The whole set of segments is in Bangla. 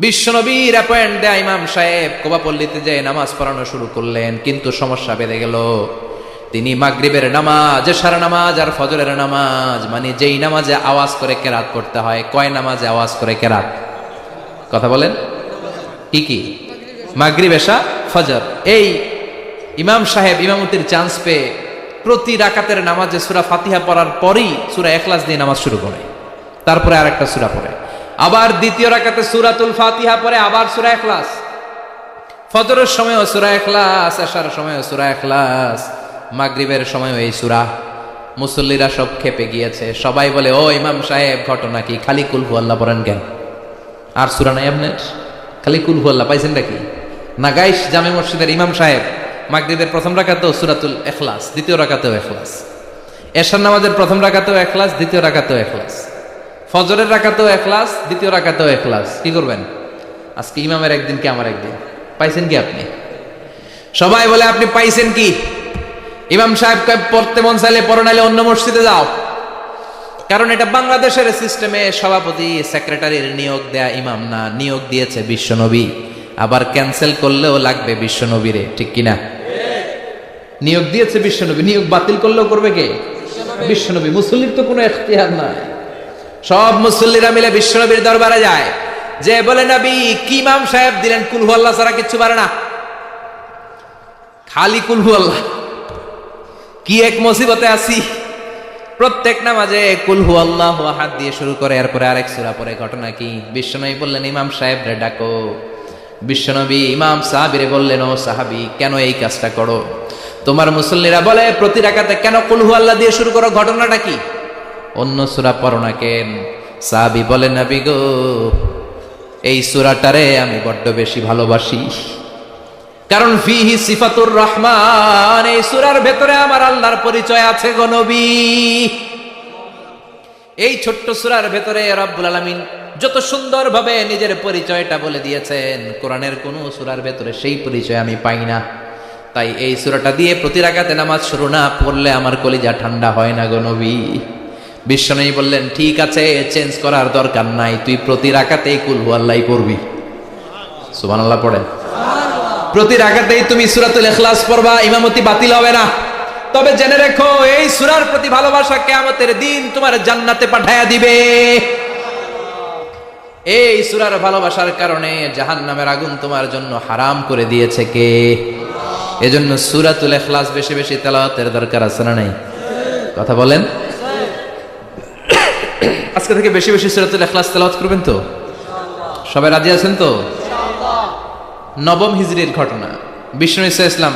বিশ্বনবীর অ্যাপয়েন্ট দেয়া ইমাম সাহেব কোবাপল্লীতে যে নামাজ পড়ানো শুরু করলেন, কিন্তু সমস্যা বেড়ে গেল। তিনি মাগরিবের নামাজ, এশার নামাজ আর ফজরের নামাজ, মানে যেই নামাজে আওয়াজ করে কেরাত পড়তে হয়, কয় নামাজে আওয়াজ করে কেরাত? কথা বলেন, কি কি? মাগরিব, এশা, ফজর। এই ইমাম সাহেব ইমামতির চান্স পেয়ে প্রতি রাকাতের নামাজে সূরা ফাতিহা পড়ার পরই সূরা ইখলাস দিয়ে নামাজ শুরু করে, তারপরে আরেকটা সূরা পড়ে, আবার দ্বিতীয় রাকাতে সূরাতুল ফাতিহা পড়ে, আবার সূরা ইখলাস। ফজরের সময়ও সূরা ইখলাস, এশার সময়ও সূরা ইখলাস, মাগরিবের সময়ও এই সূরা। মুসল্লিরা সব খেপে গিয়েছে, সবাই বলে, ও ইমাম সাহেব, ঘটনা কি? খালি কুল হু আল্লাহ পড়েন কেন? আর সূরা নাই আপনার? খালি কুল হু আল্লাহ পাইছেন নাকি? না গাইস জামে মসজিদের ইমাম সাহেব মাগরিবের প্রথম রাকাতেও সূরাতুল ইখলাস, দ্বিতীয় রাকাতেও ইখলাস, এশার নামাজের প্রথম রাকাতেও ইখলাস, দ্বিতীয় রাকাতেও ইখলাস, ফজরের রাকাতেও ইখলাস, দ্বিতীয় রাকাতেও ইখলাস। কি করবেন? আজকে ইমামের একদিন কি আমার একদিন। পাইছেন কি আপনি? সবাই বলে আপনি পাইছেন কি? ইমাম সাহেব পড়তে মন চাইলে পড়ো, নাইলে অন্য মসজিদে যাও। কারণ এটা বাংলাদেশের সিস্টেমে সভাপতি সেক্রেটারির নিয়োগ দেয়া ইমাম না, নিয়োগ দিয়েছে বিশ্বনবী। আবার ক্যান্সেল করলেও লাগবে বিশ্বনবীরে, ঠিক কিনা? নিয়োগ দিয়েছে বিশ্বনবী, নিয়োগ বাতিল করলেও করবে কে? বিশ্বনবী। মুসল্লির তো কোনো এখতিয়ার নাই। সব মুসল্লিরা মিলে বিশ্বনবীর দরবারে যায়, যে বলে, নবী কি ইমাম সাহেব দিলেন, কুল হু আল্লাহ ছাড়া কিচ্ছু পারে না, খালি কুল হু আল্লাহ। কি এক মুসিবতে আছি, প্রত্যেক নামাজে কুল হু আল্লাহ আহাদ দিয়ে শুরু করে, এরপরে আরেক সূরা পড়ে। ঘটনা কি? বিশ্বনবী বললেন, ইমাম সাহেব রে ডাকো। বিশ্বনবী ইমাম সাহাবীরে বললেন, ও সাহাবী, কেন এই কাজটা করো? তোমার মুসল্লিরা বলে প্রতি রাকাতে কেন কুল হু আল্লাহ দিয়ে শুরু করো, ঘটনাটা কি? অন্য সূরা পড়ো না কেন? সাহাবী বলেন, নবী গো, এই সূরাটারে আমি বড্ড বেশি ভালোবাসি, কারণ ফিহি সিফাতুর রহমান, এই সূরার ভেতরে আমার আল্লাহর পরিচয় আছে গো নবী। এই ছোট্ট সূরার ভেতরে রব্বুল আলামিন যত সুন্দরভাবে নিজের পরিচয়টা বলে দিয়েছেন, কোরআনের কোন সূরার ভেতরে সেই পরিচয় আমি পাই না। তাই এই সূরাটা দিয়ে প্রতি রাকাতে নামাজ শুরু না পড়লে আমার কলিজা ঠান্ডা হয় না গো নবী। বিশ্বনবী বললেন, ঠিক আছে, চেঞ্জ করার দরকার নাই, তুই প্রতি রাকাতেই কুল হু আল্লাহই পড়বি। সুবহানাল্লাহ পড়েন। প্রতি রাকাতেই তুমি সূরাতুল ইখলাস পড়বা, ইমামতি বাতিল হবে না। তবে জেনে রেখো, এই সূরার প্রতি ভালোবাসা কিয়ামতের দিন তোমার জান্নাতে পাঠায়া দিবে। এই সূরার ভালোবাসার কারণে জাহান্নামের আগুন তোমার জন্য হারাম করে দিয়েছে কে? এজন্য সূরাতুল ইখলাস বেশি বেশি তেলাওয়াতের দরকার আছে না নাই? কথা বলেন। আজকে থেকে বেশি বেশি সূরাতুল ইখলাস তেলাওয়াত করবেন তো? সবাই রাজি আছেন তো? নবম হিজরির ঘটনা। বিশ্বনবী সাল্লাল্লাহু আলাইহি ওয়াসাল্লাম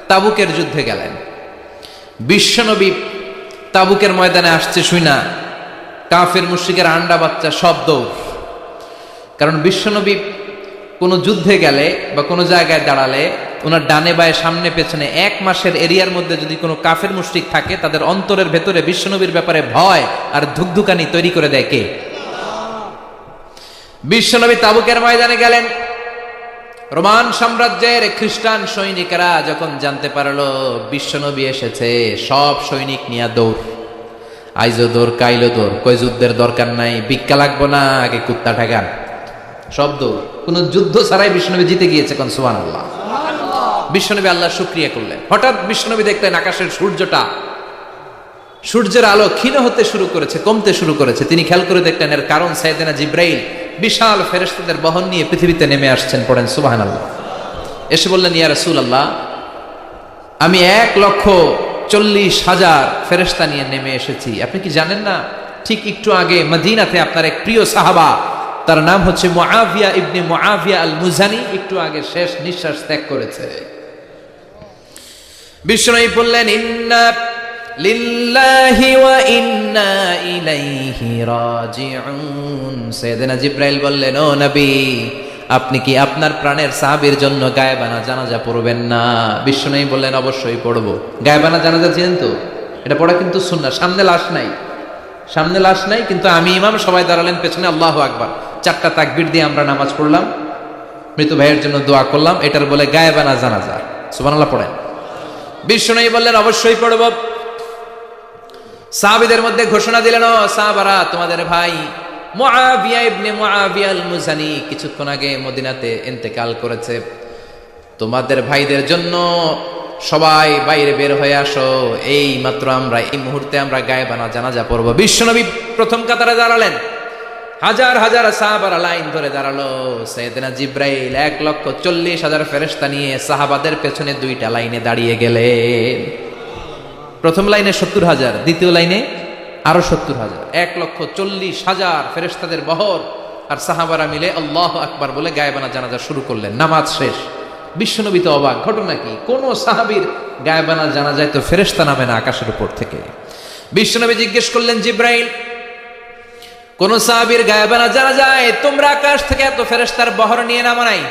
তাবুকের যুদ্ধে গেলেন। বিশ্বনবী তাবুকের ময়দানে আসছে শুইনা কাফের মুশরিকের আন্ডা বাচ্চা সব দৌড়। কারণ বিশ্বনবী কোনো যুদ্ধে গেলে বা কোনো জায়গায় দাঁড়ালে ওনার ডানে বায়ে সামনে পেছনে 1 মাসের এরিয়ার মধ্যে যদি কোনো কাফের মুশরিক থাকে, তাদের অন্তরের ভেতরে বিশ্বনবীর ব্যাপারে ভয় আর ধুকধুকানি তৈরি করে দেয় কে? বিশ্বনবী তাবুকের ময়দানে গেলেন। রোমান সাম্রাজ্যের খ্রিস্টান সৈনিকেরা যখন জানতে পারলো বিশ্বনবী এসেছে, সব সৈনিক নিয়ে দৌড়। আইজো দৌড়, কাইলো দৌড়, কই যুদ্ধের দরকার নাই, ভিক্ষা লাগবো না, আগে কুত্তা ঠেকান, সব দৌড়। কোন যুদ্ধ ছাড়াই বিশ্বনবী জিতে গিয়েছে, কোন সুবহানাল্লাহ। বিশ্বনবী আল্লাহর শুকরিয়া করলেন। হঠাৎ বিশ্বনবী দেখলেন আকাশের সূর্যের আলো ক্ষীণ হতে শুরু করেছে, কমতে শুরু করেছে। তিনি খেয়াল করে দেখলেন এর কারণ সাইয়েদনা জিবরাইল বিশাল ফেরেশতাদের বহন নিয়ে পৃথিবীতে নেমে আসছেন। পড়েন সুবহানাল্লাহ। এসে বললেন, ইয়া রাসূলুল্লাহ, আমি 1,40,000 ফেরেশতা নিয়ে নেমে এসেছি। আপনি কি জানেন না, ঠিক একটু আগে মদিনাতে আপনার এক প্রিয় সাহাবা, তার নাম হচ্ছে মুআবিয়া ইবনে মুআবিয়া আল মুজানি, একটু আগে শেষ নিঃশ্বাস ত্যাগ করেছে। বিশ্বনবী বললেন, ইন্না লিল্লাহি ওয়া ইন্না ইলাইহি রাজিউন। সাইয়েদনা জিবরাইল বললেন, ও নবী, আপনি কি আপনার প্রাণের সাহাবীর জন্য গায়েবানা জানাজা পড়বেন না? বিশ্বনবী বললেন, অবশ্যই পড়ব। গায়েবানা জানাজা চেনেন তো? এটা পড়া কিন্তু সুন্নাহ। সামনে লাশ নাই, কিন্তু আমি ইমাম, সবাই দাঁড়ালেন পেছনে, আল্লাহু আকবার, 4টা তাকবীর দিয়ে আমরা নামাজ পড়লাম, মৃত ভাইয়ের জন্য দোয়া করলাম, এটার বলে গায়েবানা জানাজা। সুবহানাল্লাহ পড়েন। বিশ্বনবী বললেন, অবশ্যই পড়ব। সাহাবীদের মধ্যে ঘোষণা দিলেন, ও সাহাবারা, তোমাদের ভাই মুআবিয়া ইবনে মুআবিয়া আল মুজানি কিছুক্ষণ আগে মদিনাতে ইন্তেকাল করেছে। তোমাদের ভাইদের জন্য সবাই বাইরে বের হয়ে আসো, এই মাত্র আমরা এই মুহূর্তে আমরা গায়েবানা জানাজা পড়ব। বিশ্বনবী প্রথম কাতারে দাঁড়ালেন, হাজার হাজার সাহাবারা লাইন ধরে দাঁড়ালো। সাইয়েদনা জিব্রাইল 1,40,000 ফেরেশতা নিয়ে সাহাবাদের পেছনে দুইটা লাইনে দাঁড়িয়ে গেলেন। প্রথম লাইনে 70,000, দ্বিতীয় লাইনে আরো 70,000, 1,40,000 ফেরেশতাদের বহর। আর সাহাবারা মিলে আল্লাহু আকবার বলে গায়েবানা জানাজা শুরু করলেন। নামাজ শেষ। বিশ্বনবী তো অবাক, ঘটনা কি? কোন সাহাবীর গায়েবানা জানাজায় তো ফেরেশতা নামে না আকাশের উপর থেকে। বিশ্বনবী জিজ্ঞেস করলেন, জিব্রাইল, কোন সাহাবীর গায়েবানা জানাজায় তোমরা আকাশ থেকে এত ফেরেশতার বহর নিয়ে নামো নাই?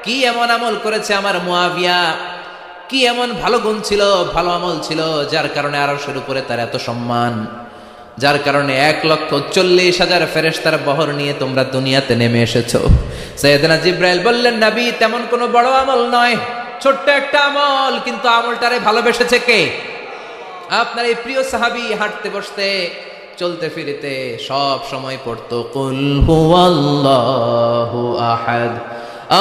কি এমন আমল করেছে আমার মুআবিয়া? কি এমন ভালো গুণ ছিল, ভালো আমল ছিল, যার কারণে আরশের উপরে তার এত সম্মান, যার কারণে 1,40,000 ফেরেশতার বহর নিয়ে তোমরা দুনিয়াতে নেমে এসেছো? সাইয়েদনা জিব্রাইল বললেন, নবী, তেমন কোনো বড় আমল নয়, ছোট্ট একটা আমল, কিন্তু আমলটারে ভালোবেসেছে কে? আপনার এই প্রিয় সাহাবী হাঁটতে বসতে চলতে ফিরিতে সব সময় পড়তো কুল হুয়াল্লাহু আহাদ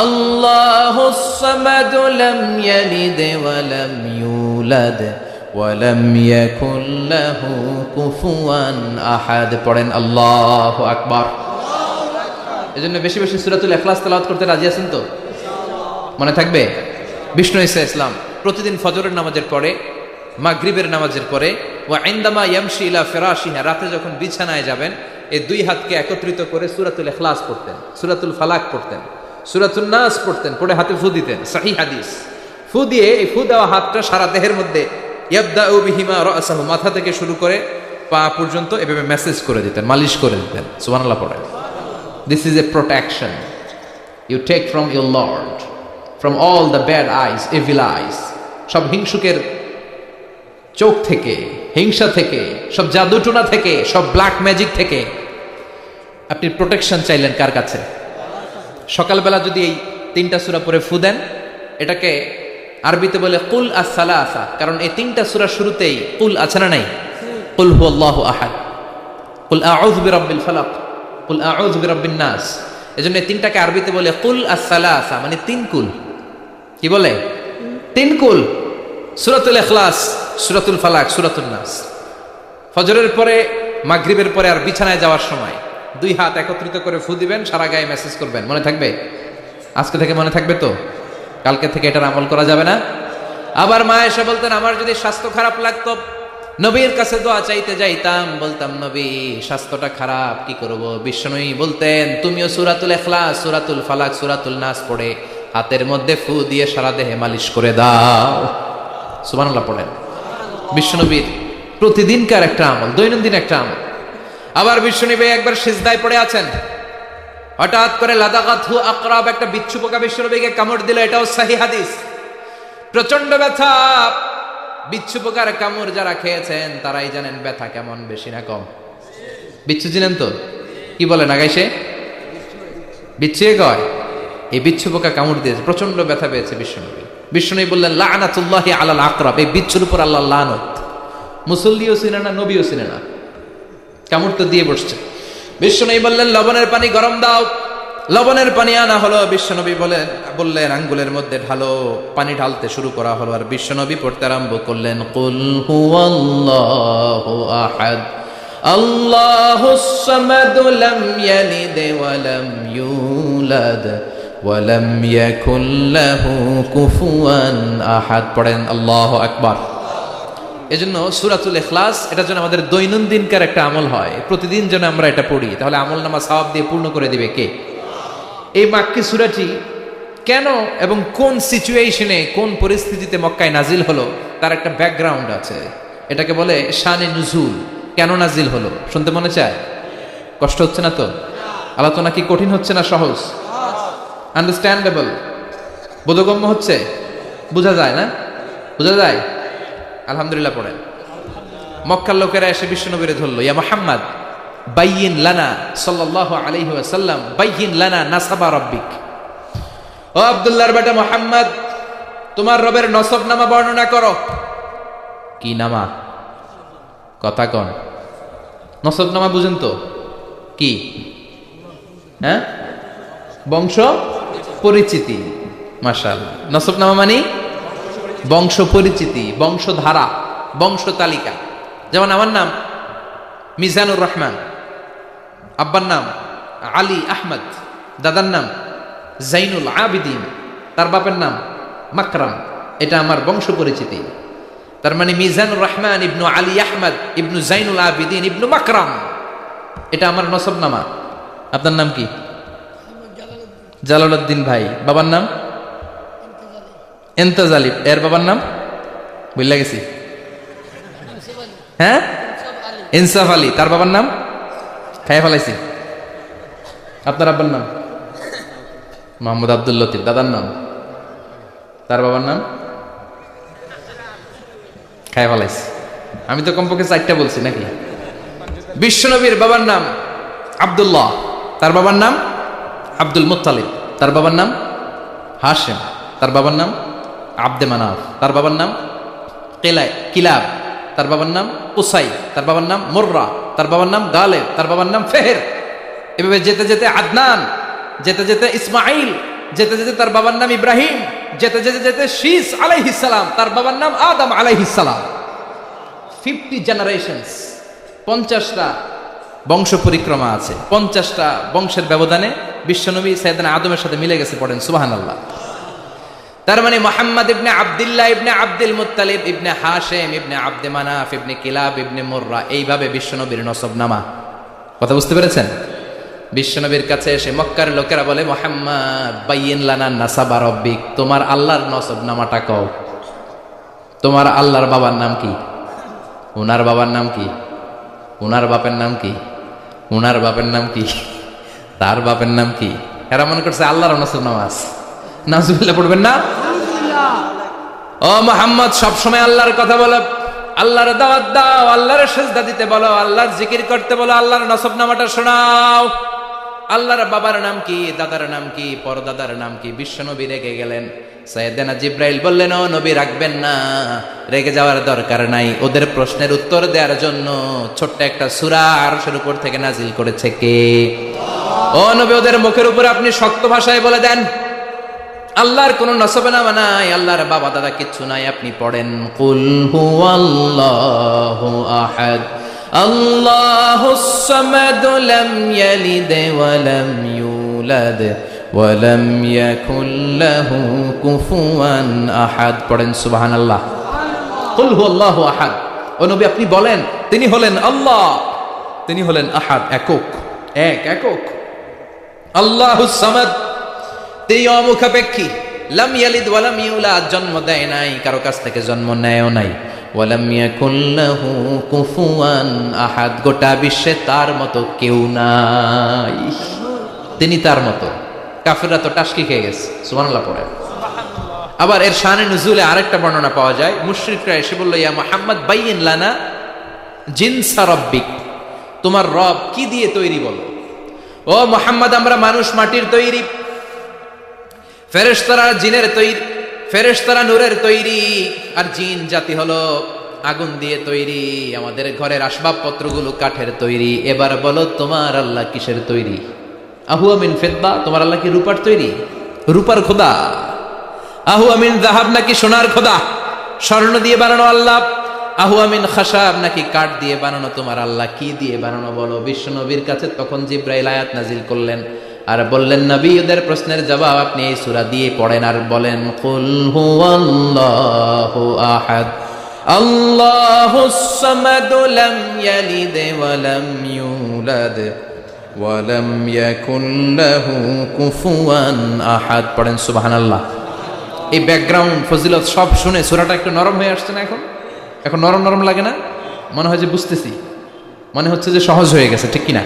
আল্লাহুস সামাদ লাম ইয়ালিদ ওয়া লাম ইউলাদ ওয়া লাম ইয়াকুল লাহু কুফুয়ান আহাদ। পড়েন আল্লাহু আকবার। এজন্য বেশি বেশি সূরাতুল ইখলাস তেলাওয়াত করতে রাজি আছেন তো? মনে থাকবে? বিষ্ণু ঈসা ইসলাম প্রতিদিন ফজরের নামাজের পরে, মাগরিবের নামাজের পরে, ওয়া ইনদামা ইয়ামশি ইলা ফিরাশিহি, রাতে যখন বিছানায় যাবেন, এই দুই হাতকে একত্রিত করে সূরাতুল ইখলাস পড়তেন, সূরাতুল ফালাক পড়তেন, সূরাতুন নাস পড়তেন, পড়ে হাতে ফু দিতেন। সহিহ হাদিস। ফু দিয়ে এই ফু দেওয়া হাতটা সারা দেহের মধ্যে ইয়াবদাউ বিহিমা রাসাহু, মাথা থেকে শুরু করে পা পর্যন্ত এভাবে মেসেজ করে দিতেন, মালিশ করে দিতেন। সুবহানাল্লাহ পড়েন। This is a protection you take from your lord, from all the bad eyes, evil eyes, সব হিংসুকের চোখ থেকে, হিংসা থেকে, সব জাদুটোনা থেকে, সব ব্ল্যাক ম্যাজিক থেকে আপনি প্রোটেকশন চাইলেন কার কাছে? সকালবেলা যদি এই 3টা সূরা পড়ে ফু দেন, এটাকে আরবিতে বলে কুল আস-সালাসা, কারণ এই 3টা সূরা শুরুতেই কুল আছে না নাই? কুল হুয়াল্লাহু আহাদ, কুল আউযু বিরাব্বিল ফালাক, কুল আউযু বিরাব্বিন নাস। এজন্য এই 3টাকে আরবিতে বলে কুল আস-সালাসা, মানে 3 কুল। কি বলে? 3 কুল। সূরাতুল ইখলাস, সূরাতুল ফালাক, সূরাতুন নাস। ফজরের পরে, মাগরিবের পরে আর বিছানায় যাওয়ার সময় 2 হাত একত্রিত করে ফু দিবেন, সারা গায়ে মেসেজ করবেন। মনে থাকবে? আজকে থেকে মনে থাকবে তো? কালকে থেকে এটার আমল করা যাবে না? আবার মা এসে বলতেন, আমার যদি স্বাস্থ্য খারাপ লাগতো, নবীর কাছে দোয়া চাইতে যাইতাম, বলতাম, নবী স্বাস্থ্যটা খারাপ, কি করব? বিশ্বনবী বলতেন, তুমিও সূরাতুল ইখলাস, সূরাতুল ফালাক, সূরাতুল নাস পড়ে হাতের মধ্যে ফু দিয়ে সারা দেহে মালিশ করে দাও। সুবহানাল্লাহ পড়েন। বিশ্বনবীর প্রতিদিনকার একটা আমল, দৈনন্দিন একটা আমল। আবার বিশ্বনবী একবার সিজদায় পড়ে আছেন, হঠাৎ করে লাদাগাতহু আকরাব, একটা বিচ্ছু পোকা বিশ্বনবীকে কামড় দিল। এটাও সহিহ হাদিস। প্রচন্ড ব্যথা। বিচ্ছু পোকার কামড় যারা খেয়েছেন তারাই জানেন ব্যথা কেমন, বেশি না কম? বিচ্ছু চিনেন তো? কি বলে না গাইছে? বিচ্ছু কয়। এই বিচ্ছু পোকা কামড় দিয়েছে, প্রচন্ড ব্যথা পেয়েছে বিশ্বনবী। বিশ্বনবী বললেন, লাআনাতুল্লাহি আলাল আকরাব, এই বিচ্ছুর উপর আল্লাহর লানত। মুসল্লিও চিনে না, নবীও চিনে না, কামড় তো দিয়ে বসছে। বিশ্বনবী বললেন, লবণের পানি গরম দাও। লবণের পানি আনা হলো। বিশ্বনবী বললেন, আঙ্গুলের মধ্যে ঢালো। পানি ঢালতে শুরু করা হলো। আর বিশ্বনবী পড়তে আরম্ভ করলেন, কুল হুয়াল্লাহু আহাদ আল্লাহুস সামাদ লাম ইয়ালিদ ওয়া লাম ইউলাদ ওয়া লাম ইয়াকুল লাহু কুফুয়ান আহাদ। পড়েন আল্লাহু আকবার। এজন্য সূরাতুল ইখলাস, এটা যেন আমাদের দৈনন্দিনকার একটা আমল হয়, প্রতিদিন যেন আমরা এটা পড়ি, তাহলে আমলনামা সওয়াব দিয়ে পূর্ণ করে দিবে কে? এই মাক্কি সূরাটি কেন এবং কোন সিচুয়েশনে, কোন পরিস্থিতিতে মক্কায় নাজিল হলো, তার একটা ব্যাকগ্রাউন্ড আছে। এটাকে বলে শানে নুজুল। কেন নাজিল হলো শুনতে মনে চায়? কষ্ট হচ্ছে না তো? আলোচনা কি কঠিন হচ্ছে না সহজ? আন্ডারস্ট্যান্ডেবল, বোধগম্য হচ্ছে? বোঝা যায় না? বোঝা যায়? আলহামদুলিল্লাহ পড়েন। মক্কার লোকেরা এসে বিশ্বনবীরে ধরলো, ইয়া মুহাম্মদ বাইয়িন লানা সাল্লাল্লাহু আলাইহি ওয়াসাল্লাম বাইয়িন লানা নাসাবা রাব্বিক। ও আব্দুল্লাহর বেটা মুহাম্মদ, তোমার রবের নসব নামা বর্ণনা করো। কি নামা? কথা কন। নসব নামা বুঝেন তো? কি? হ্যাঁ, বংশ পরিচিতি। মাশাআল্লাহ। নসবনামা মানে বংশ পরিচিতি, বংশধারা, বংশ তালিকা। যেমন আমার নাম মিজানুর রহমান, আব্বার নাম আলী আহমদ, দাদার নাম জাইনুল আবিদিন, তার বাপের নাম মাকরাম। এটা আমার বংশ পরিচিতি। তার মানে মিজানুর রহমান ইবনু আলী আহমদ ইবনু জাইনুল আবিদিন ইবনু মাকরাম, এটা আমার নসবনামা। আপনার নাম কি? জালালউদ্দিন ভাই। বাবার নাম ইন্তেজালি। এর বাবার নাম বুঝলা গেছি। হ্যাঁ, ইনসাফ আলী। তার বাবার নাম খাইয়া ফেলাইছি। আপনার আব্বার নাম মোহাম্মদ আব্দুল লতিফ। দাদার নাম, তার বাবার নাম খাইয়া ফেলাইছি। আমি তো কমপক্ষে 4টা বলছি নাকি? বিশ্বনবীর বাবার নাম আব্দুল্লাহ, তার বাবার নাম আব্দুল মুত্তালিব, তার বাবার নাম হাশেম, তার বাবার নাম আব্দে মানাফ, তার বাবার নাম কিলাব, তার বাবার নাম উসাই, তার বাবার নাম মুররা, তার বাবার নাম গালেব, তার বাবার নাম ফেহের। এভাবে যেতে যেতে আদনান, যেতে যেতে ইসমাইল, যেতে যেতে তার বাবার নাম ইব্রাহিম, যেতে যেতে যেতে শীস আলাইহিস সালাম, তার বাবার নাম আদম আলাইহিস সালাম। 50 জেনারেশনস, 50টা বংশ পরিক্রমা আছে। 50টা বংশের ব্যবধানে বিশ্বনবী সাইয়েদনা আদমের সাথে মিলে গেছে। পড়েন সুবহানাল্লাহ। তার মানে মুহাম্মদ ইবনে আব্দুল্লাহ ইবনে আব্দুল মুত্তালিব ইবনে হাশেম ইবনে আব্দে মানাফ ইবনে কিলাব ইবনে মুররা, এইভাবে বিশ্বনবীর নসবনামা। কথা বুঝতে পেরেছেন? বিশ্বনবীর কাছে এসে মক্কার লোকেরা বলে, মুহাম্মদ বাইয়িন লানা নাসাবা রাব্বিক, তোমার আল্লাহর নসবনামাটা কও। তোমার আল্লাহর বাবার নাম কি? উনার বাবার নাম কি? উনার বাপের নাম কি? উনার বাপের নাম কি? তার বাপের নাম কি? এরা মনে করছে আল্লাহর নসবনামা আছে। নাউজুবিল্লাহ পড়বেন না? ও মুহাম্মদ, সবসময় আল্লাহর কথা বলো, আল্লাহর দাওয়াত দাও, আল্লাহর সিজদা দিতে বলো, আল্লাহর জিকির করতে বলো, আল্লাহর নসবনামাটা শোনাও। আল্লাহর বাবার নাম কি? দাদার নাম কি? পরদাদার নাম কি? বিশ্বনবী রেগে গেলেন। সাইয়েদনা জিব্রাইল বললেন, ও নবী রাখবেন না, রেগে যাওয়ার দরকার নাই। ওদের প্রশ্নের উত্তর দেওয়ার জন্য ছোট্ট একটা সূরা আরশের উপর থেকে নাজিল করেছে কে? ও নবী, ওদের মুখের উপরে আপনি শক্ত ভাষায় বলে দেন, আল্লাহর কোন নসবনামা নাই, আল্লাহর বাবা দাদা কিচ্ছু নাই। আপনি পড়েন, কুল হুয়াল্লাহু আহাদ আল্লাহুস সামাদ লাম ইয়ালিদ ওয়া লাম ইউলাদ ওয়া লাম ইয়াকুল লাহু কুফুয়ান আহাদ। পড়েন সুবহানাল্লাহ। কুল হুয়াল্লাহু আহাদ। ও নবী, আপনি বলেন, তিনি হলেন আল্লাহ, তিনি হলেন আহাদ, একক, একক। আল্লাহুস সামাদ, তিনি অমুখাপেক্ষী। লাম ইয়ালিদ ওয়া লাম ইউলাদ, জন্ম দেয় নাই, কারো কাছ থেকে জন্ম নেয়ও নাই। ওয়া লাম ইয়াকুল লাহু কুফুয়ান আহাদ, গোটা বিশ্বে তার মতো কেউ নাই, তিনি তার মতো। কাফেররা তো টাসকি খেয়ে গেছে। সুবহানাল্লাহ পড়ে। আবার এর শানে নুজুলে আরেকটা বর্ণনা পাওয়া যায়। মুশরিকরা এসে বলল, ইয়া মুহাম্মদ বাইয়িন লানা জিনসা রাব্বিক, তোমার রব কি দিয়ে তৈরি বলো। ও মুহাম্মদ, আমরা মানুষ মাটির তৈরি, ফেরেশতারা জিনের তৈরি, ফেরেশতারা নূরের তৈরি, আর জিন জাতি হলো আগুন দিয়ে তৈরি। আমাদের ঘরের আসবাবপত্রগুলো কাঠের তৈরি। এবার বলো, তোমার আল্লাহ কিসের তৈরি? আহুয়া মিন ফিদ্দা, তোমার আল্লাহ কি রূপার তৈরি? রূপার খোদা? আহুয়া মিন যাহাব, নাকি সোনার খোদা, স্বর্ণ দিয়ে বানানো আল্লাহ? আহুয়া মিন খাশাব, নাকি কাঠ দিয়ে বানানো তোমার আল্লাহ? কি দিয়ে বানানো বলো? বিশ্বনবীর কাছে তখন জিব্রাইল আয়াত নাজিল করলেন আর বললেন, নবী, ওদের প্রশ্নের জবাব আপনি এই সূরা দিয়ে পড়েন আর বলেন, কুল হুয়াল্লাহু আহাদ আল্লাহুস সামাদ লাম ইয়ালিদ ওয়া লাম ইউলাদ ওয়া লাম ইয়াকুল লাহু কুফুয়ান আহাদ। পড়েন সুবহানাল্লাহ। এই ব্যাকগ্রাউন্ড ফজিলত সব শুনে সূরাটা একটু নরম হয়ে আসছে না? এখন নরম নরম লাগে না? মনে হয় যে বুঝতেছি, মনে হচ্ছে যে সহজ হয়ে গেছে, ঠিক কিনা?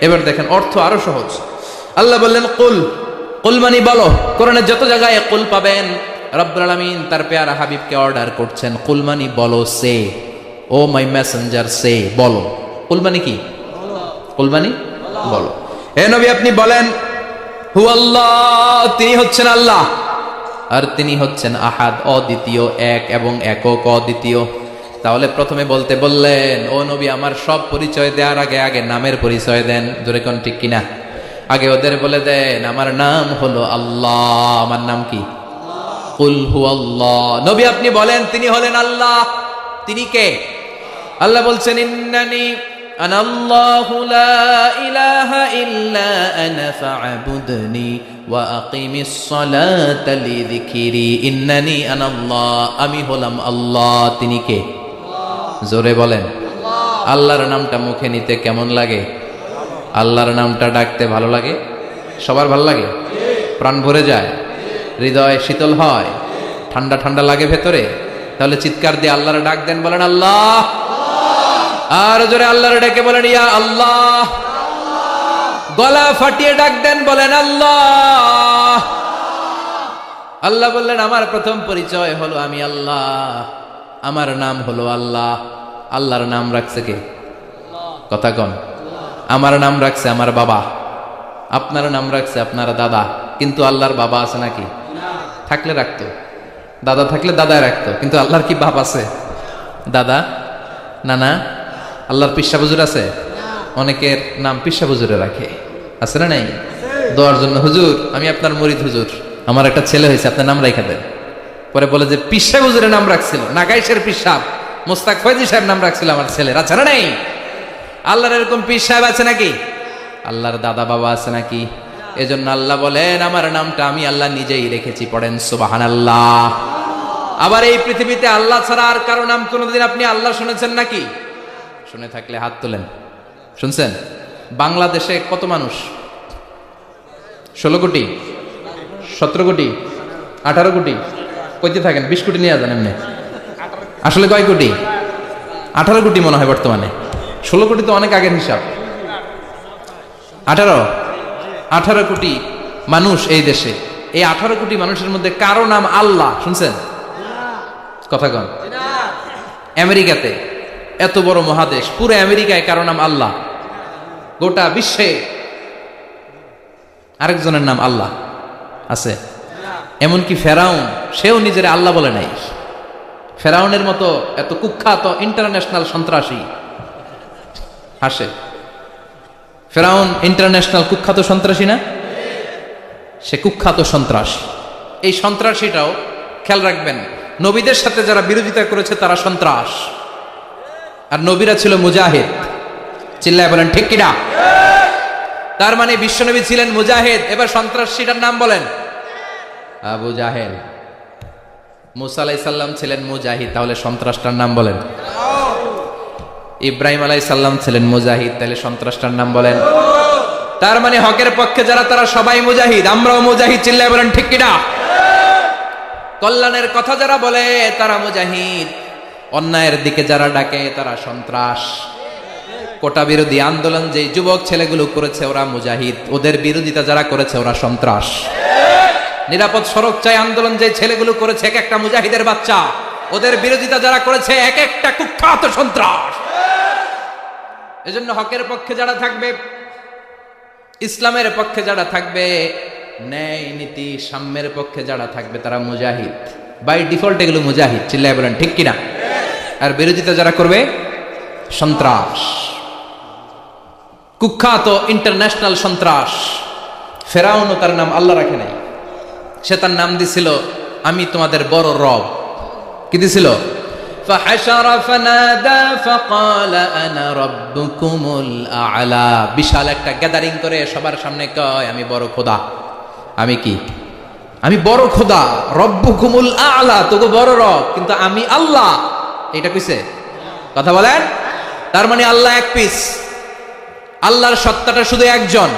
এবার দেখেন অর্থ আরো সহজ। আল্লাহ বললেন, কুল, কুল মানে বলো। কোরআনের যত জায়গায় কুল পাবেন, রব্বুল আলামিন তার পেয়ারা হাবিবকে অর্ডার করছেন, কুল মানে বলো, সে, ও মাই মেসেঞ্জার, সে, বলো। কুল মানে কি? কুল মানে বলো। হে নবী, আপনি বলেন, হু আল্লাহ, তিনি হচ্ছেন আল্লাহ, আর তিনি হচ্ছেন আহাদ, অদ্বিতীয়, এক এবং একক, অদ্বিতীয়। তাহলে প্রথমে বলতে বললেন, ও নবী, আমার সব পরিচয় দেওয়ার আগে আগে নামের পরিচয় দেন। জোরে কোন ঠিক কিনা? আগে ওদের বলে দেন, আমার নাম হলো আল্লাহ। আমার নাম কি? কুল হুয়াল্লাহ। নবী আপনি বলেন, তিনি হলেন আল্লাহ। তিনি কে? আল্লাহ বলছেন, ইন্নানি আনাল্লাহু লা ইলাহা ইল্লা আনা ফা'বুদনি ওয়া আকিমিস সালাতা লিযিকরি। ইন্নানি আনাল্লাহ, আমি হলাম আল্লাহ। তিনি কে? জোরে বলেন। আল্লাহর নামটা মুখে নিতে কেমন লাগে? আল্লাহর নামটা ডাকতে ভালো লাগে? সবার ভালো লাগে? প্রাণ ভরে যায়, হৃদয় শীতল হয়, ঠান্ডা ঠান্ডা লাগে ভেতরে? তাহলে চিৎকার দিয়ে আল্লাহর ডাক দেন, বলেন আল্লাহ। আর জোরে আল্লাহর ডেকে বলেন, ইয়া আল্লাহ। গলা ফাটিয়ে ডাক দেন, বলেন আল্লাহ। আল্লাহ বললেন, আমার প্রথম পরিচয় হলো আমি আল্লাহ, আমার নাম হলো আল্লাহ। আল্লাহর নাম রাখছে কে? কথা কন। আমার নাম রাখছে আমার বাবা, আপনার নাম রাখছে আপনার দাদা। কিন্তু আল্লাহর বাবা আছে নাকি? থাকলে রাখতো, দাদা থাকলে দাদায় রাখতো। কিন্তু আল্লাহর কি বাপ আছে? দাদা, নানা? আল্লাহর পিসা হুজুর আছে? অনেকের নাম পিসা হুজুরে রাখে, আছে না নাই? দোয়ার জন্য, হুজুর আমি আপনার মুরিদ, হুজুর আমার একটা ছেলে হয়েছে, আপনার নাম রাখা দেন। পরে বলে যে পিসা হুজুরের নাম রাখছিল, নাগাইশের পিসাব মোস্তাক ফয়জি সাহেব নাম রাখছিল আমার ছেলের, আছে না নাই? আল্লাহর এরকম পীর সাহেব আছে নাকি? আল্লাহর দাদা বাবা আছে নাকি? এজন্য আল্লাহ বলেন, আমার নামটা আমি আল্লাহ নিজেই রেখেছি। পড়েন সুবহানাল্লাহ। আবার এই পৃথিবীতে আল্লাহ ছাড়া আর কারো নাম কোনোদিন আপনি আল্লাহ শুনেছেন নাকি? শুনে থাকলে হাত তোলেন। শুনছেন? বাংলাদেশে কত মানুষ? 16 কোটি, 17 কোটি, 18 কোটি? কইতে থাকেন, 20 কোটি নিয়ে যান এমনি। আসলে কয় কোটি? 18 কোটি মনে হয় বর্তমানে। 16 কোটি তো অনেক আগের হিসাব। 18 কোটি মানুষ এই দেশে। এই 18 কোটি মানুষের মধ্যে কারো নাম আল্লাহ শুনছেন? কথা কন। আমেরিকাতে, এত বড় মহাদেশ, পুরো আমেরিকায় কারো নাম আল্লাহ? গোটা বিশ্বে আরেকজনের নাম আল্লাহ আছে? এমনকি ফেরাউন, সেও নিজের আল্লাহ বলে নাই। ফেরাউনের মতো এত কুখ্যাত ইন্টারন্যাশনাল সন্ত্রাসী হাসে। ফেরাউন ইন্টারন্যাশনাল কুখ্যাত সন্ত্রাসী না? সে কুখ্যাত সন্ত্রাসী। এই সন্ত্রাসীটাও, খেয়াল রাখবেন, নবীদের সাথে যারা বিরোধিতা করেছে তারা সন্ত্রাস, আর নবীরা ছিল মুজাহিদ। চিল্লায় বলেন ঠিক কিনা? তার মানে বিশ্বনবী ছিলেন মুজাহিদ। এবার সন্ত্রাসীটার নাম বলেন, আবু জাহেল। মুসা আলাইহিস সালাম ছিলেন মুজাহিদ, তাহলে সন্ত্রাসটার নাম বলেন। ইব্রাহিম আলাইহিস সালাম ছিলেন মুজাহিদ, তাহলে সন্ত্রাসটার নাম বলেন। তার মানে হকের পক্ষে যারা তারা সবাই মুজাহিদ, আমরাও মুজাহিদ। চিল্লায় বলেন ঠিক কিনা? কল্যাণের কথা যারা বলে তারা মুজাহিদ, অন্যায়ের দিকে যারা ডাকে তারা সন্ত্রাস। কোটা বিরোধী আন্দোলন যে যুবক ছেলেগুলো করেছে ওরা মুজাহিদ, ওদের বিরোধিতা যারা করেছে ওরা সন্ত্রাস। নিরাপদ সড়ক চাই আন্দোলন যে ছেলেগুলো করেছে এক একটা মুজাহিদের বাচ্চা, ওদের বিরোধিতা যারা করেছে এক একটা কুখ্যাত সন্ত্রাস। এজন্য হকের পক্ষে যারা থাকবে, ইসলামের পক্ষে যারা থাকবে, ন্যায় নীতি সাম্যের পক্ষে যারা থাকবে তারা মুজাহিদ। বাই ডিফল্ট এগুলো মুজাহিদ। চিল্লায় বলেন ঠিক কিনা? আর বিরোধিতা যারা করবে সন্ত্রাস, কুখ্যাত ইন্টারন্যাশনাল সন্ত্রাস। ফেরাউনও তার নাম আল্লাহ রাখে নাই, সে তার নাম দিছিল আমি তোমাদের বড় রব। কি দিছিল? فحشر فنادى فقال انا ربكم الاعلى। বিশাল একটা গ্যাদারিং করে সবার সামনে কয় আমি বড় খোদা। আমি কি? আমি বড় খোদা, রব্বুকুমুল আ'লা, তোগো বড় রব, কিন্তু আমি আল্লাহ। এটা কইছে? কথা বলেন। তার মানে আল্লাহ এক পিস, আল্লাহর সত্তাটা শুধু একজন,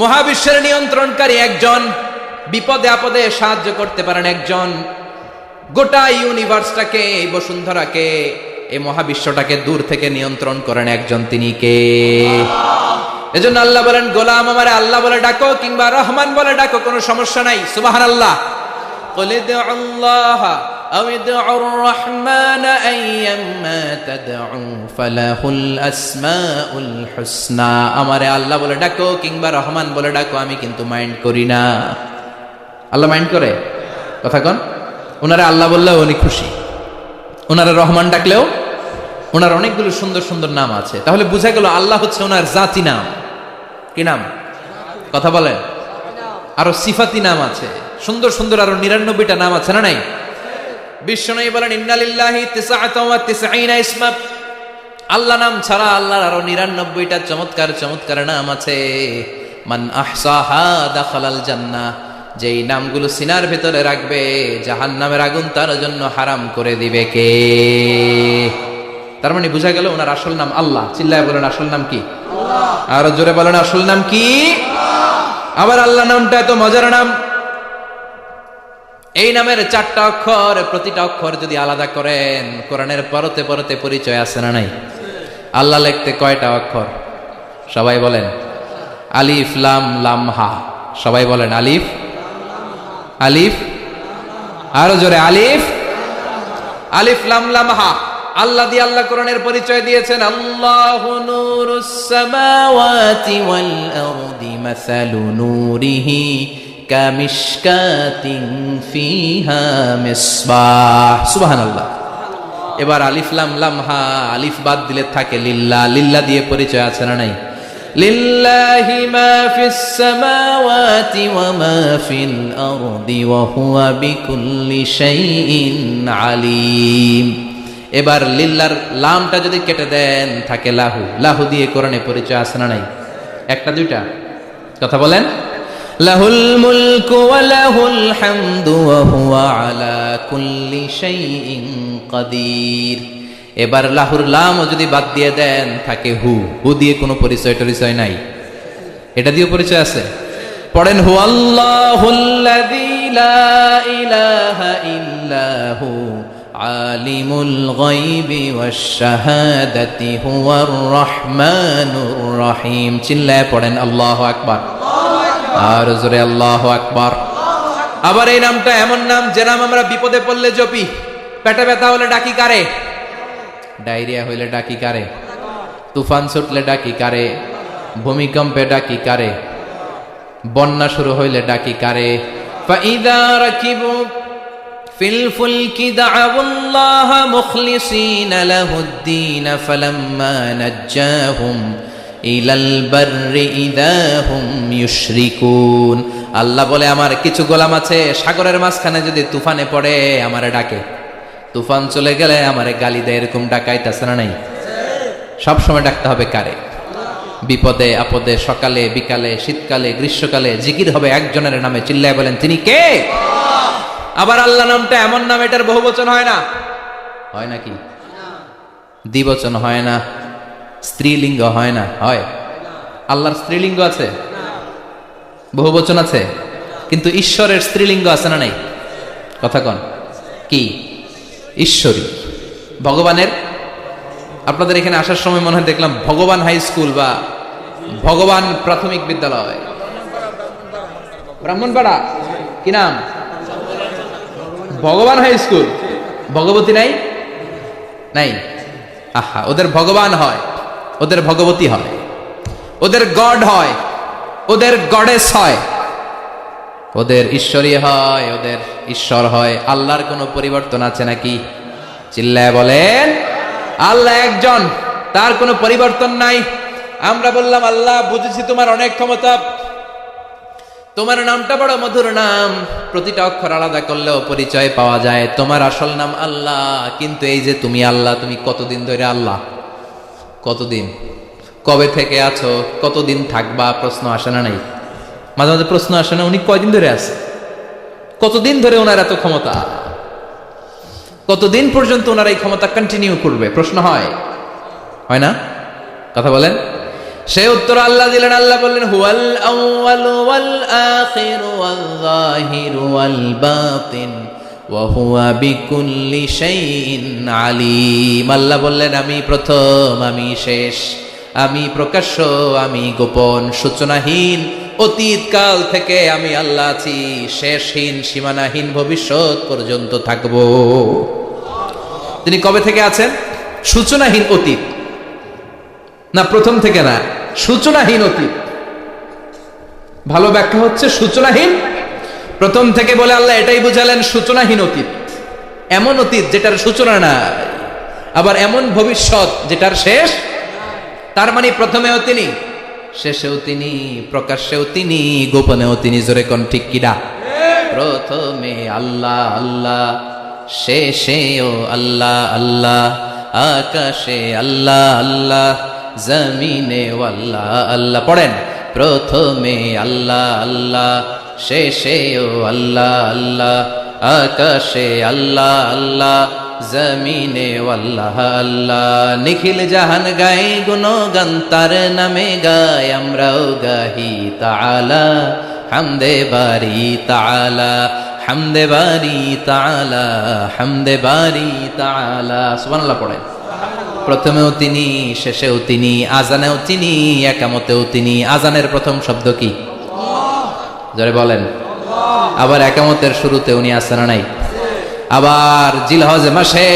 মহাবিশ্বের নিয়ন্ত্রণকারী একজন, বিপদে আপদে সাহায্য করতে পারেন একজন, গোটা ইউনিভার্সটাকে, এই বসুন্ধরাকে, এই মহাবিশ্বটাকে দূর থেকে নিয়ন্ত্রণ করেন একজন, তিনি কে? এজন্য আল্লাহ বলেন, গোলাম আমারে আল্লাহ বলে ডাকো কিংবা রহমান বলে ডাকো, কোনো সমস্যা নাই। সুবহানাল্লাহ। قل ادعوا الله أو ادعوا الرحمن أيما تدعوا فله الأسماء الحسنى। আমারে আল্লাহ বলে ডাকো কিংবা রহমান বলে ডাকো, আমি কিন্তু মাইন্ড করি না। আল্লাহ মাইন্ড করে? কথা কন। ওনারে আল্লাহ বললে উনি খুশি, ওনারা রহমান ডাকলেও ওনার অনেকগুলো সুন্দর সুন্দর নাম আছে। তাহলে বোঝা গেল আল্লাহ হচ্ছে ওনার জাতি নাম। কি নাম? কথা বলেন। আরো সিফাতি নাম আছে, সুন্দর সুন্দর আরো 99টা নাম আছে না নাই? বিশ্বনবী বলেন ইন্নালিল্লাহি 99 ইসমা। আল্লাহ নাম ছাড়া আল্লাহর আরো 99টা চমৎকার চমৎকার নাম আছে। মান আহসাহা দাখালাল জান্নাহ, যেই নামগুলো সিনার ভেতরে রাখবে জাহান্নামের আগুন তার জন্য হারাম করে দিবে কে? তার মানে বোঝা গেল ওনার আসল নাম আল্লাহ। চিল্লায় বলেন আসল নাম কি? আল্লাহ। আরো জোরে বলেন আসল নাম কি? আল্লাহ। আবার আল্লাহ নামটা এত মজার নাম, এই নামের 4টা অক্ষর, প্রতিটা অক্ষর যদি আলাদা করেন কোরআনের পরতে পরতে পরিচয় আছে না নাই? আল্লাহ লিখতে কয়টা অক্ষর? সবাই বলেন। আলিফ লাম লাম হা। সবাই বলেন আলিফ আলিফ। আরো জোরে আলিফ আলিফ লাম লাম হা। আল্লাহ দিয়ে আল্লাহ কোরআনের পরিচয় দিয়েছেন আল্লাহু নূরুস সামাওয়াতি ওয়াল আরদি মাসালু নূরিহি কামিশকাতিন ফিহা মিসবাহ। সুবহানাল্লাহ। এবার আলিফ লাম লাম হা, আলিফ বাদ দিলে থাকে লিল্লাহ। লিল্লাহ দিয়ে পরিচয় আছে না নাই? লিল্লাহি মা ফিস সামাওয়াতি ওয়া মা ফিল আরদি ওয়া হুয়া বিকুল্লি শাইইন আলিম। এবার লিল্লার লামটা যদি কেটে দেন থাকে লাহু। লাহু দিয়ে কোরআনে পরিচয় আছে না নাই? একটা দুইটা? কথা বলেন। লাহুল মুলকু ওয়া লাহুল হামদু ওয়া হুয়া আলা কুল্লি শাইইন কাদির। এবার লাহুর লামও যদি বাদ দিয়ে দেন থাকে হু। হু দিয়ে কোনো পরিচয় টরিচয় নাই, এটা দিয়ে পরিচয় আছে। পড়েন হু আল্লাহুল্লাযী লা ইলাহা ইল্লাহু আলিমুল গায়বি ওয়াশ শাহাদাতি হুয়ার রহমানুর রহিম। চিল্লায় পড়েন আল্লাহু আকবার। আর জোরে আল্লাহু আকবার। আবার এই নামটা এমন নাম যে নাম আমরা বিপদে পড়লে জপি। পেটে ব্যথা হলে ডাকি কারে? ডায়রিয়া হইলে ডাকি কারে? তুফান ছুটলে ডাকি কারে? ভূমিকম্পে ডাকি কারে? বন্যা শুরু হইলে ডাকি কারে? ফাইদা রাকিবু ফিল ফুলকি দা'উল্লাহ মুখলিসিনা লাহুদ্দিন ফালাম্মা নাজ্জাহুম ইলাল বাররি ইযা হুম ইউশরিকুন। আল্লাহ বলে আমার কিছু গোলাম আছে সাগরের মাঝখানে যদি তুফানে পড়ে আমারে ডাকে, তুফান চলে গেলে আমারে গালি দেয়। এরকম ডাকাইতেছে না নাই? সব সময় ডাকতে হবে কারে? বিপদে আপদে, সকালে বিকালে, শীতকালে গ্রীষ্মকালে জিকির হবে একজনের নামে। চিল্লায় বলেন তিনি কে? আবার আল্লাহ নামটা এমন নাম এটার বহুবচন হয় না। হয় নাকি? দ্বিবচন হয় না, স্ত্রীলিঙ্গ হয় না। হয়? আল্লাহর স্ত্রীলিঙ্গ আছে, বহুবচন আছে, কিন্তু ঈশ্বরের স্ত্রীলিঙ্গ আছে না নাই? কথা কন কি? ঈশ্বরী। ভগবানের, আপনাদের এখানে আসার সময় মনে হয় দেখলাম ভগবান হাই স্কুল বা ভগবান প্রাথমিক বিদ্যালয়, ব্রাহ্মণপাড়া। কি নাম? ভগবান হাই স্কুল। ভগবতী নাই? নাই। আহা, ওদের ভগবান হয়, ওদের ভগবতী হয়, ওদের গড হয়, ওদের গডেস হয়, ওদের ঈশ্বরী হয়, ওদের ঈশ্বর হয়। আল্লাহর কোনো পরিবর্তন আছে নাকি? চিল্লায় বলেন আল্লাহ একজন, তার কোনো পরিবর্তন নাই। আমরা বললাম আল্লাহ বুঝেছি তোমার অনেক ক্ষমতা, তোমার নামটা বড় মধুর নাম, প্রতিটা অক্ষর আলাদা করলেও পরিচয় পাওয়া যায়। তোমার আসল নাম আল্লাহ, কিন্তু এই যে তুমি আল্লাহ, তুমি কতদিন ধরে আল্লাহ? কতদিন? কবে থেকে আছো? কতদিন থাকবা? প্রশ্ন আসে না নাই? মাঝে মাঝে প্রশ্ন আসে না উনি কয়দিন ধরে আছে? কতদিন ধরে ওনার এত ক্ষমতা? কতদিন পর্যন্ত ওনার এই ক্ষমতা কন্টিনিউ করবে? প্রশ্ন হয়? হয় না? কথা বলেন। সে উত্তর আল্লাহ দিলেন। আল্লাহ বললেন হুয়াল আউয়ালু ওয়াল আখিরু ওয়াল যাহিরু ওয়াল বাতিন ওয়া হুয়া বিকুল্লি শাইইন আলিম। আল্লাহ বললেন আমি প্রথম, আমি শেষ, আমি প্রকাশ্য, আমি গোপন, সূচনাহীন, অতীত কাল থেকে আমি আল্লাহ আছি, শেষহীন সীমানাহীন ভবিষ্যৎ পর্যন্ত থাকব। তিনি কবে থেকে আছেন? সূচনাহীন অতীত না, প্রথম থেকে না, সূচনাহীন অতীত। ভালো ব্যাখ্যা হচ্ছে সূচনাহীন প্রথম থেকে বলে আল্লাহ এটাই বুঝালেন সূচনাহীন অতীত। এমন অতীত যেটার সূচনা নাই, আবার এমন ভবিষ্যৎ যেটার শেষ। তার মানে প্রথমেও তিনি, শেষেও তিনি, প্রকাশ্যেও তিনি, গোপনেও তিনি। জোরে কোন ঠিক কিনা? প্রথমে আল্লাহ আল্লাহ, শেষেও আল্লাহ আল্লাহ, আকাশে আল্লাহ আল্লাহ, জমিনে আল্লাহ আল্লাহ। পড়েন, প্রথমে আল্লাহ আল্লাহ, শেষেও আল্লাহ আল্লাহ, আকাশে আল্লাহ আল্লাহ, জমিনে আল্লাহ আল্লাহ। নিখিল জাহান গাই গুণগান তার নামে গাই, আমরাও গাহি তাআলা হামদে বারি তাআলা, হামদে বারি তাআলা, হামদে বারি তাআলা। সুবহানাল্লাহ পড়েন। প্রথমেও তিনি, শেষেও তিনি, আজানেও তিনি, একামতেও তিনি। আজানের প্রথম শব্দ কি? জোরে বলেন। আবার একামতের শুরুতে উনি আছেন না নাই? আবার জিলহজ মাসে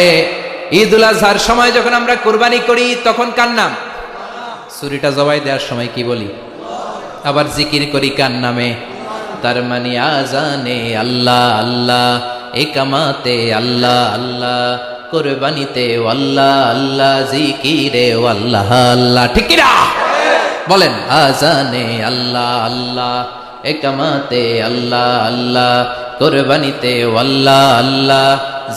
ঈদুল আজহার সময় যখন আমরা কুরবানি করি তখন কার নাম? ছুরিটা জবাই দেওয়ার সময় কি বলি? আবার জিকির করি কার নামে? তার মানে আজানে আল্লাহ আল্লাহ, একামাতে আল্লাহ আল্লাহ, কুরবানিতে আল্লাহ আল্লাহ, জিকিরে আল্লাহ আল্লাহ। ঠিক কি না? বলেন, আজানে আল্লাহ আল্লাহ, একামাতে আল্লাহ আল্লাহ, কুরবানিতে আল্লাহ আল্লাহ,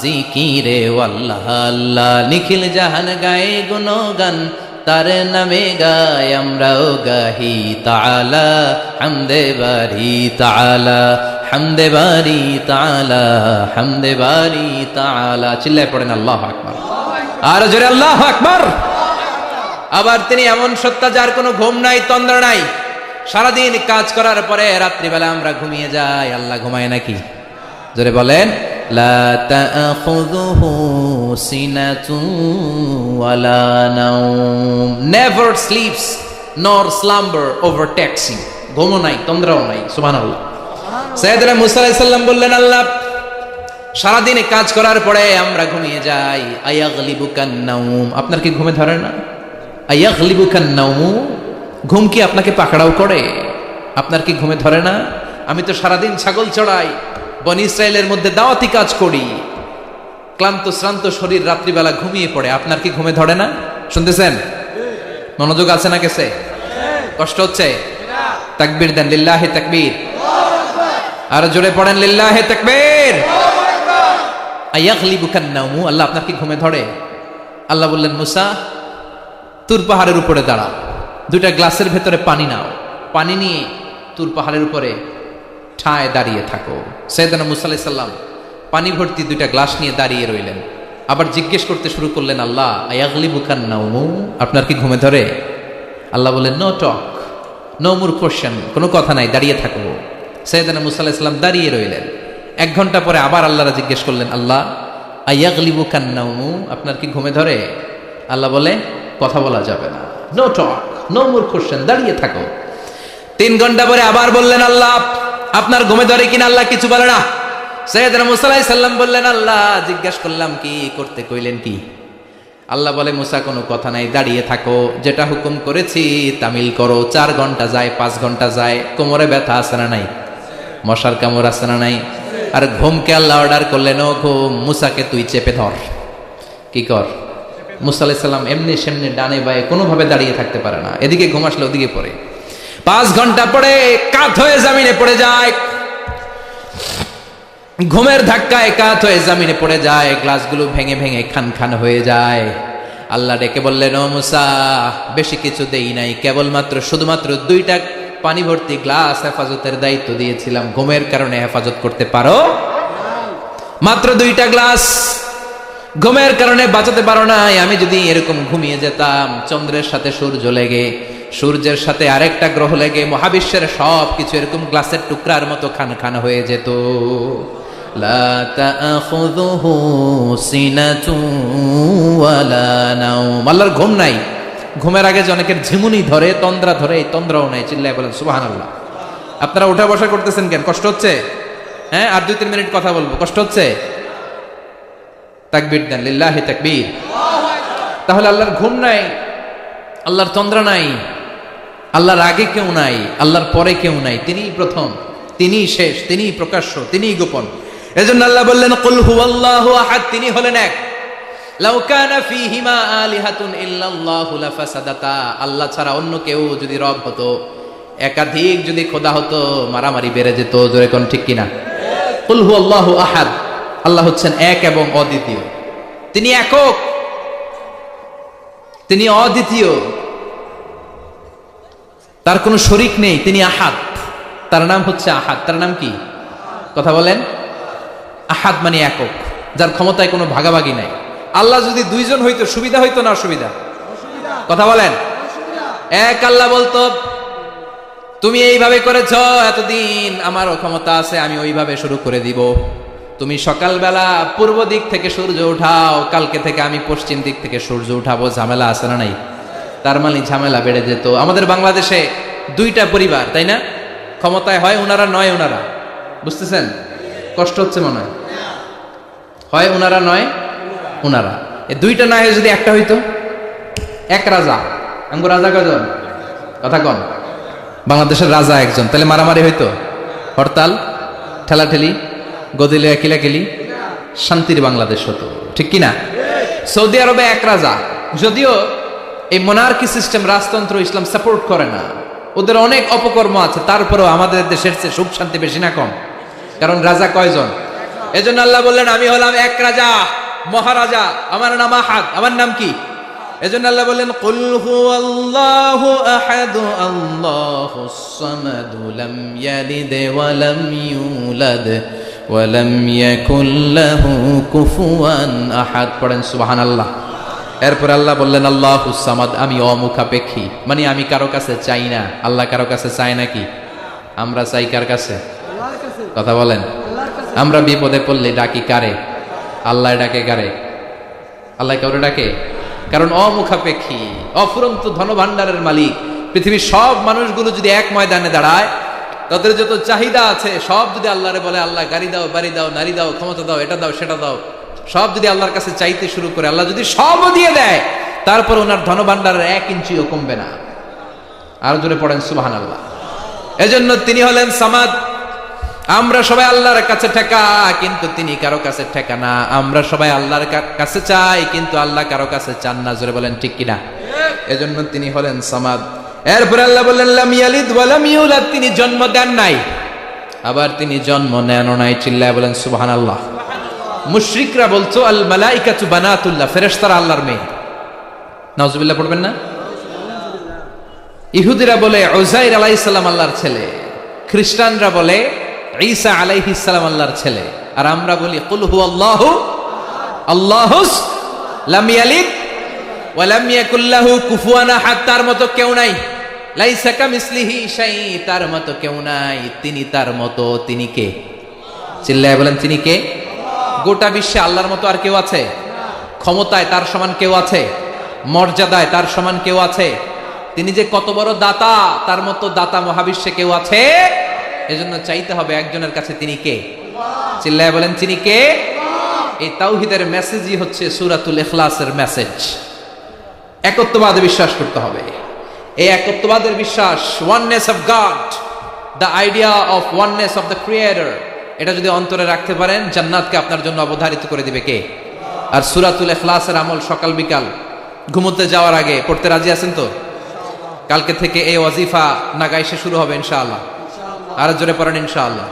জিকিরে আল্লাহ আল্লাহ। নিখিল জাহান গায়ে গুণগান তার নামে গায়, আমরাও গাহি তাআলা হামদে বারি তাআলা, হামদে বারি তাআলা, হামদে বারি তাআলা। চিল্লায় পড়েন আল্লাহু আকবার। আর জোরে আল্লাহু আকবার। আবার তিনি এমন সত্তা যার কোনো ঘুম নাই, তন্দ্রা নাই। সারাদিন কাজ করার পরে রাত্রিবেলা আমরা ঘুমিয়ে যাই, আল্লাহ ঘুমায় নাকি? জোরে বলেন, লা তাখুযুহু সিনাতুন ওয়ালা নাওম, নেভার স্লিপস নর স্লাম্বার ওভারটেকস হিম। ঘুমও নাই, তন্দ্রাও নাই। সুবহানাল্লাহ। সাইয়েদনা মুসা আলাইহিস সালাম বললেন, আল্লাহ সারাদিন কাজ করার পরে আমরা ঘুমিয়ে যাই, আয়াগলিবুকান নাওম, আপনার কি ঘুমে ধরে না? আয়াগলিবুকান নাওম, ঘুম কি আপনাকে পাকড়াও করে? আপনার কি ঘুমে ধরে না? আমি তো সারাদিন ছাগল চড়াই, বনি ইসরায়েলের মধ্যে দাওয়াতি কাজ করি, ক্লান্ত শ্রান্ত শরীর রাত্রিবেলা ঘুমিয়ে পড়ে, আপনার কি ঘুমে ধরে না? শুনতেছেন? মনোযোগ আছে না? গেছে? কষ্ট হচ্ছে? তাকবীর দেন, লিল্লাহি তাকবীর। আর জোরে পড়েন, লিল্লাহি তাকবীর। আয়াগলিবুকান নাওম, আল্লাহ আপনার কি ঘুমে ধরে? আল্লাহ বললেন, মুসা তুর পাহাড়ের উপরে দাঁড়াও, দুইটা গ্লাসের ভেতরে পানি নাও, পানি নিয়ে তুর পাহাড়ের উপরে ঠায় দাঁড়িয়ে থাকো। সাইয়েদনা মুসা আলাইহিস সালাম পানি ভর্তি দুইটা গ্লাস নিয়ে দাঁড়িয়ে রইলেন। আবার জিজ্ঞেস করতে শুরু করলেন, আল্লাহ আয়াগলিবুকান নাওম, আপনার কি ঘুমে ধরে? আল্লাহ বললেন, no talk, no more question, কোনো কথা নাই, দাঁড়িয়ে থাকো। সাইয়েদনা মুসা আলাইহিস সালাম দাঁড়িয়ে রইলেন। 1 ঘন্টা পরে আবার আল্লাহরা জিজ্ঞেস করলেন, আল্লাহ আয়াগলিবুকান নাওম, আপনার কি ঘুমে ধরে? আল্লাহ বলে, কথা বলা যাবে না, no talk, no more question, দাঁড়িয়ে থাকো। 3 ঘন্টা পরে আবার বললেন, আল্লাহ আপনার ঘুমে ধরে কিনা? আল্লাহ কিছু বলে না। সাইয়েদনা মুসা আলাইহিস সালাম বললেন, আল্লাহ জিজ্ঞাসা করলাম কি করতে কইলেন কি? আল্লাহ বলে, মুসা কোনো কথা নাই, দাঁড়িয়ে থাকো, যেটা হুকুম করেছি তামিল করো। 4 ঘন্টা যায়, 5 ঘন্টা যায়, কোমরে ব্যথা আছে না নাই? মশার কামড় আছে না নাই? আর ঘুমকে আল্লাহ অর্ডার করলেন, ও ঘুম, মুসাকে তুই চেপে ধর। কি কর? মুসা আলাইহিস সালাম এমনি সেমনি ডানে বায়ে কোনোভাবে দাঁড়িয়ে থাকতে পারে না, এদিকে ঘুম আসলে ওদিকে পড়ে। 5 ঘন্টা পরে কাত হয়ে জমিনে পড়ে যায়, ঘুমের ধাক্কায় কাত হয়ে জমিনে পড়ে যায়, গ্লাসগুলো ভেঙে ভেঙে খান খান হয়ে যায়। আল্লাহ ডেকে বললেন, ও মুসা বেশি কিছু দেই নাই, কেবলমাত্র শুধুমাত্র 2টা পানি ভর্তি গ্লাস হেফাজতের দায়িত্ব দিয়েছিলাম, ঘুমের কারণে হেফাজত করতে পারো? মাত্র 2টা গ্লাস, ঘুমের কারণে বাঁচাতে পারো নাই। আমি যদি এরকম ঘুমিয়ে যেতাম, চন্দ্রের সাথে সূর্য লেগে, সূর্যের সাথে আরেকটা গ্রহ লেগে মহাবিশ্বের সব কিছু এরকম গ্লাসের টুকরার মতো খান খান হয়ে যেত। লা তাখুযুহু সিনাতুন ওয়ালা নাওম, আল্লাহর ঘুম নাই। ঘুমের আগে যে অনেকের ঝিমুনি ধরে, তন্দ্রা ধরে, এই তন্দ্রাও নাই। চিল্লায় বলেন সুবহানাল্লাহ। আপনারা উঠা বসা করতেছেন কেন? কষ্ট হচ্ছে? হ্যাঁ, আর 2-3 মিনিট কথা বলবো, কষ্ট হচ্ছে? তাকবীর দেন, লিল্লাহি তাকবীর। তাহলে আল্লাহর ঘুম নাই, আল্লাহর তন্দ্রা নাই, আল্লাহর আগে কেউ নাই, আল্লাহর পরে কেউ নাই। তিনিই প্রথম, তিনিই শেষ, তিনিই প্রকাশ্য, তিনিই গোপন। এজন্য আল্লাহ বললেন কুল হুয়াল্লাহু আহাদ, তিনি হলেন এক। লাউ কানা ফীহিমা আলিহাতুন ইল্লাল্লাহু লাফাসাদাতা, আল্লাহ ছাড়া অন্য কেউ যদি রব হতো, একাধিক যদি খোদা হতো, মারামারি বেড়ে যেত। জোরে কোন ঠিক কিনা? কুল হুয়াল্লাহু আহাদ, আল্লাহ হচ্ছেন এক এবং অদ্বিতীয়। তিনি একক, তিনি অদ্বিতীয়, তার কোনো শরীক নেই। তিনি আহাদ, তার নাম হচ্ছে আহাদ। তার নাম কি? কথা বলেন। আহাদ মানে একক, যার ক্ষমতায় কোনো ভাগাভাগি নাই। আল্লাহ যদি দুইজন হইতো সুবিধা হইতো না অসুবিধা? কথা বলেন। এক আল্লাহ বলতো তুমি এইভাবে করেছ এতদিন, আমারও ক্ষমতা আছে, আমি ওইভাবে শুরু করে দিব। তুমি সকালবেলা পূর্ব দিক থেকে সূর্য উঠাও, কালকে থেকে আমি পশ্চিম দিক থেকে সূর্য উঠাবো। ঝামেলা আছে না নাই? তার মানে ঝামেলা বেড়ে যেত। আমাদের বাংলাদেশে দুইটা পরিবার, তাই না? ক্ষমতায় হয় উনারা নয় উনারা। বুঝতেছেন? কষ্ট হচ্ছে মনে হয়। হয় উনারা নয় উনারা। এই দুইটা না হয়ে যদি একটা হইতো, এক রাজা। আমগো রাজা কয়জন? কথা কন। বাংলাদেশের রাজা একজন, তাহলে মারামারি হইতো, হরতাল, ঠেলাঠেলি, গদিলে কিলাকিলি, শান্তির বাংলাদেশ হতো। ঠিক কিনা? সৌদি আরবে এক রাজা, যদিও এই মোনার্কি সিস্টেম, রাজতন্ত্র ইসলাম সাপোর্ট করে না, ওদের অনেক অপকর্ম আছে, তারপরেও আমাদের দেশের চেয়ে সুখ শান্তি বেশি না কম? কারণ রাজা কয়জন? এজন্য আল্লাহ বললেন আমি হলাম এক রাজা, মহারাজা, আমার নাম আহাদ। আমার নাম কি? এজন্য আল্লাহ বললেন কুল হুয়াল্লাহু আহাদ আল্লাহুস সামাদ লাম ইয়ালিদ ওয়া লাম ইউলাদ ওয়া লাম ইয়াকুল লাহু কুফুয়ান আহাদ। পড়েন সুবহানাল্লাহ। এরপর আল্লাহ বললেন আল্লাহুস সামাদ, আমি অমুখাপেক্ষী, মানে আমি কারো কাছে চাই না। আল্লাহ কারো কাছে চায় নাকি? আমরা চাই কার কাছে? কথা বলেন। আমরা বিপদে পড়লে ডাকি কারে? আল্লাহ ডাকে কারে? আল্লাহ কাউরে ডাকে? কারণ অমুখাপেক্ষী, অফুরন্ত ধনভাণ্ডারের মালিক। পৃথিবীর সব মানুষগুলো যদি এক ময়দানে দাঁড়ায়, তাদের যত চাহিদা আছে সব যদি আল্লাহরে বলে, আল্লাহ গাড়ি দাও, বাড়ি দাও, নারী দাও, ক্ষমতা দাও, এটা দাও, সেটা দাও, সব যদি আল্লাহর কাছে চাইতে শুরু করে, আল্লাহ যদি সবও দিয়ে দেয়, তারপর ওনার ধনভাণ্ডারের 1 ইঞ্চিও কমবে না। আরো জোরে পড়েন সুবহানাল্লাহ। এজন্য তিনি হলেন সামাদ। আমরা সবাই আল্লাহর কাছে ঠেকা, কিন্তু তিনি কারো কাছে ঠেকা না। আমরা সবাই আল্লাহর কাছে চাই, কিন্তু আল্লাহ কারো কাছে চান না। জোরে বলেন ঠিক কিনা? এজন্য তিনি হলেন সামাদ। এরপর আল্লাহ বললেন লাম ইয়ালিদ ওয়া লাম ইউলাদ, তিনি জন্ম দেন নাই, আবার তিনি জন্ম নেন নাই। চিল্লায় বলেন সুবহানাল্লাহ। মুশরিকরা বলতো আল মালাইকাতু বানাতুল্লাহ, ফেরেশতারা আল্লাহর মেয়ে। নাউজুবিল্লাহ পড়বেন না? ইহুদিরা বলে উযাইর আলাইহিস সালাম আল্লাহর ছেলে, খ্রিস্টানরা বলে ঈসা আলাইহিস সালাম আল্লাহর ছেলে, আর আমরা বলি কুল হুয়াল্লাহু আল্লাহুস লাম ইয়ালিদ ওয়া লাম ইয়াকুল লাহু কুফুয়ান আহাদ। তার মতো কেউ নাই। লাইসা কামিসলিহি শাই, তার মতো কেউ নাই। তিনি তার মতো, তিনি কে? চিল্লায় বলেন তিনি কে? গোটা বিশ্বে আল্লাহর মতো আর কেউ আছে? ক্ষমতায় তার সমান কেউ আছে? মর্যাদায় তার সমান কেউ আছে? তিনি যে কত বড় দাতা, তার মতো দাতা মহাবিশ্বে কেউ আছে? এজন্য চাইতে হবে একজনের কাছে, তিনি কে? চিল্লায় বলেন তিনি কে? এই তাওহীদের মেসেজই হচ্ছে সূরাতুল ইখলাসের মেসেজ। একত্ববাদে বিশ্বাস করতে হবে। এই একত্ববাদের বিশ্বাস, oneness of god, the idea of oneness of the creator, এটা যদি অন্তরে রাখতে পারেন, জান্নাতকে আপনার জন্য অবধারিত করে দিবে কে? আর সূরাতুল ইখলাসের আমল সকাল বিকাল ঘুমোতে যাওয়ার আগে পড়তে রাজি আছেন তো? কালকে থেকে এই ওয়াজিফা নাগাইশে শুরু হবে ইনশাআল্লাহ। আর জোরে পড়েন ইনশাআল্লাহ।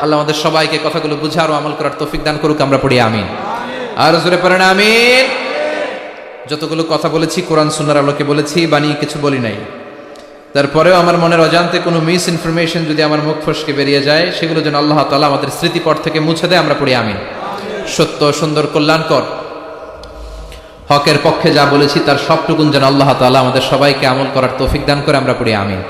আল্লাহ আমাদের সবাইকে কথাগুলো বুঝার ও আমল করার তৌফিক দান করুক। আমরা পড়ি আমিন। আর জোরে পড়েন আমিন। যতগুলো কথা বলেছি কোরআন সুন্নাহর আলোকে বলেছি, বানিয়ে কিছু বলি নাই। তারপরেও আমার মনের অজান্তে কোনো মিস ইনফরমেশন যদি আমার মুখ ফসকে বেরিয়ে যায়, সেগুলো যেন আল্লাহ তাআলা আমাদের স্মৃতিপট থেকে মুছে দেয়। আমরা পড়ি আমিন। সত্য, সুন্দর, কল্যাণকর, হকের পক্ষে যা বলেছি তার সবটুকুন যেন আল্লাহ তাআলা আমাদের সবাইকে আমল করার তৌফিক দান করে। আমরা পড়ি আমিন।